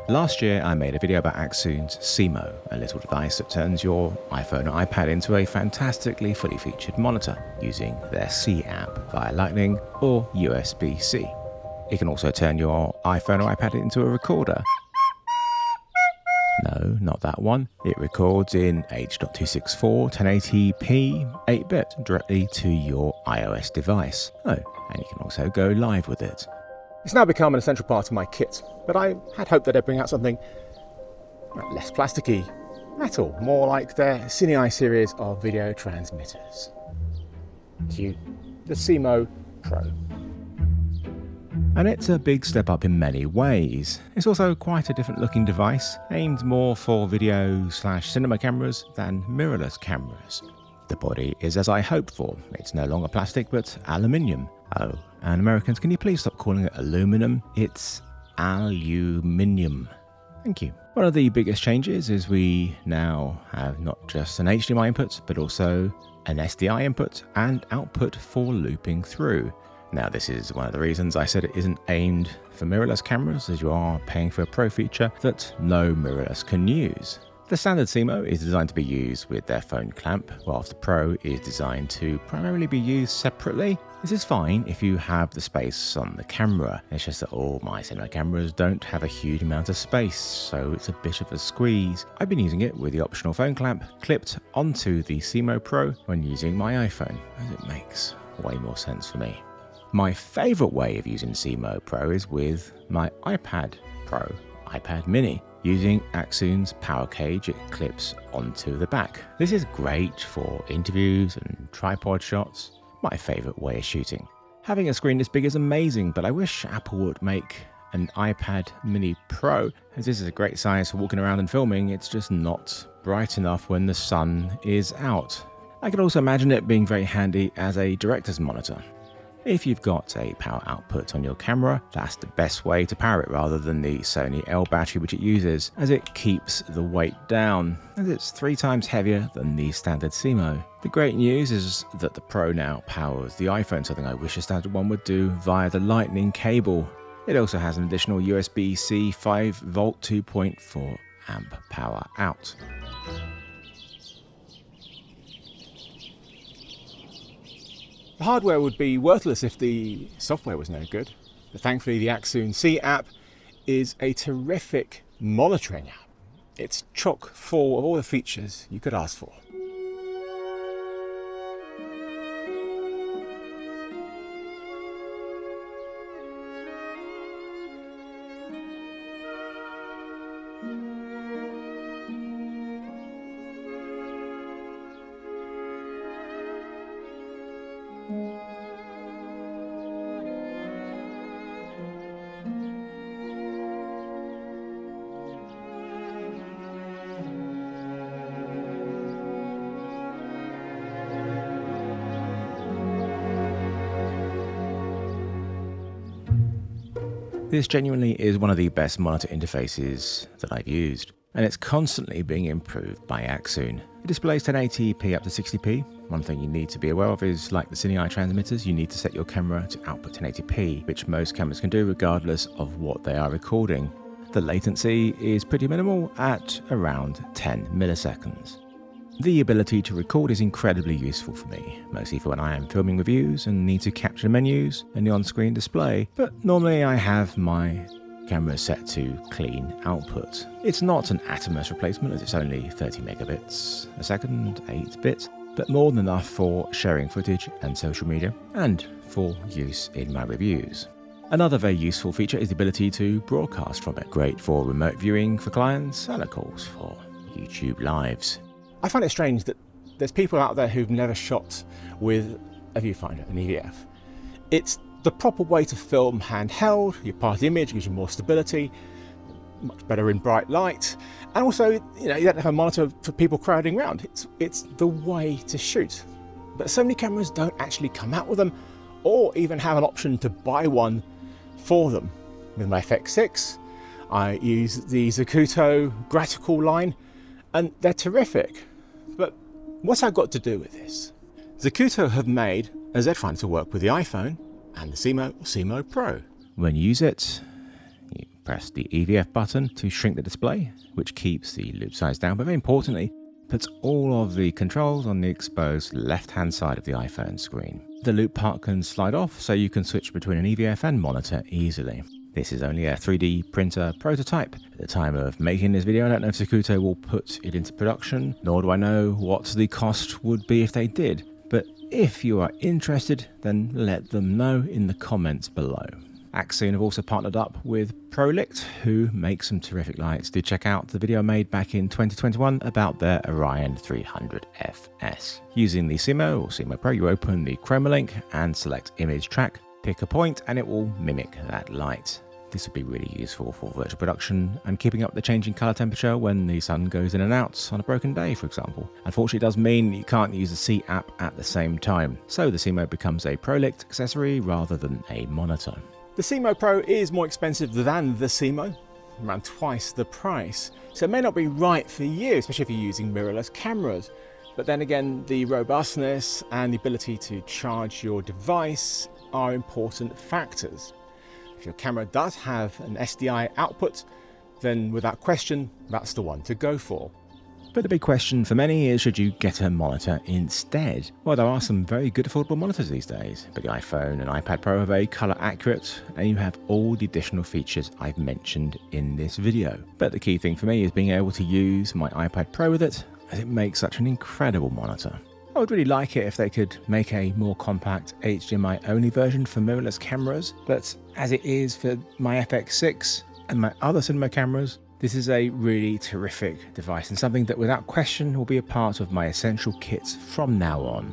Last year I made a video about Accsoon's Seemo, a little device that turns your iPhone or iPad into a fantastically fully featured monitor using their See app via Lightning or USB-C. It can also turn your iPhone or iPad into a recorder. No, not that one. It records in H.264 1080p 8-bit directly to your iOS device. Oh, and you can also go live with it. It's now become an essential part of my kit, but I had hoped that they'd bring out something less plasticky, metal, more like their SeeMo series of video transmitters. Cue the SeeMo Pro. And it's a big step up in many ways. It's also quite a different looking device, aimed more for video/cinema cameras than mirrorless cameras. The body is as I hoped for. It's no longer plastic but aluminium. Oh, and Americans, can you please stop calling it aluminum? It's aluminium. Thank you. One of the biggest changes is we now have not just an HDMI input, but also an SDI input and output for looping through. Now, this is one of the reasons I said it isn't aimed for mirrorless cameras, as you are paying for a Pro feature that no mirrorless can use. The standard Seemo is designed to be used with their phone clamp, whilst the Pro is designed to primarily be used separately. This is fine if you have the space on the camera. It's just that all my cinema cameras don't have a huge amount of space, so it's a bit of a squeeze. I've been using it with the optional phone clamp clipped onto the SeeMo Pro when using my iPhone, as it makes way more sense for me. My favourite way of using Seemo Pro is with my iPad Pro, iPad mini. Using Accsoon's power cage, it clips onto the back. This is great for interviews and tripod shots. My favourite way of shooting. Having a screen this big is amazing, but I wish Apple would make an iPad mini Pro, as this is a great size for walking around and filming. It's just not bright enough when the sun is out. I can also imagine it being very handy as a director's monitor. If you've got a power output on your camera, that's the best way to power it rather than the Sony L battery which it uses, as it keeps the weight down, as it's 3 times heavier than the standard Seemo. The great news is that the Pro now powers the iPhone, something I wish a standard one would do via the Lightning cable. It also has an additional USB-C 5V 2.4 amp power out. The hardware would be worthless if the software was no good, but thankfully the Accsoon Seemo app is a terrific monitoring app. It's chock full of all the features you could ask for. This genuinely is one of the best monitor interfaces that I've used, and it's constantly being improved by Accsoon. It displays 1080p up to 60p. One thing you need to be aware of is, like the SeeMo transmitters, you need to set your camera to output 1080p, which most cameras can do regardless of what they are recording. The latency is pretty minimal at around 10 milliseconds. The ability to record is incredibly useful for me, mostly for when I am filming reviews and need to capture menus and the on-screen display, but normally I have my camera set to clean output. It's not an Atomos replacement, as it's only 30 megabits a second, 8-bit, but more than enough for sharing footage and social media, and for use in my reviews. Another very useful feature is the ability to broadcast from it. Great for remote viewing for clients, and of course for YouTube Lives. I find it strange that there's people out there who've never shot with a viewfinder, an EVF. It's the proper way to film handheld. You pass the image, gives you more stability, much better in bright light, and also, you don't have a monitor for people crowding around. It's the way to shoot. But so many cameras don't actually come out with them, or even have an option to buy one for them. With my FX6, I use the Zacuto gratical line, and they're terrific. But what's that got to do with this? Zacuto have made a Z Finder to work with the iPhone and the SeeMo Pro. When you use it, you Press the EVF button to shrink the display, which keeps the loop size down, but very importantly, puts all of the controls on the exposed left-hand side of the iPhone screen. The loop part can slide off, so you can switch between an EVF and monitor easily. This is only a 3D printer prototype. At the time of making this video, I don't know if Sakuto will put it into production, nor do I know what the cost would be if they did. But if you are interested, then let them know in the comments below. Accsoon have also partnered up with ProLicht, who make some terrific lights. Do check out the video I made back in 2021 about their Orion 300 FS. Using the SeeMo or SeeMo Pro, you open the Chroma link and select Image Track. Pick a point and it will mimic that light. This would be really useful for virtual production and keeping up the changing color temperature when the sun goes in and out on a broken day, for example. Unfortunately, it does mean you can't use the C app at the same time, so the SeeMo becomes a ProLicht accessory rather than a monitor. The SeeMo Pro is more expensive than the SeeMo, around twice the price, so it may not be right for you, especially if you're using mirrorless cameras. But then again, the robustness and the ability to charge your device are important factors. If your camera does have an SDI output, then without question, that's the one to go for. But the big question for many is, should you get a monitor instead? Well, there are some very good affordable monitors these days, but the iPhone and iPad Pro are very color accurate, and you have all the additional features I've mentioned in this video. But the key thing for me is being able to use my iPad Pro with it, as it makes such an incredible monitor. I would really like it if they could make a more compact HDMI only version for mirrorless cameras, but as it is for my FX6 and my other cinema cameras, this is a really terrific device and something that without question will be a part of my essential kits from now on.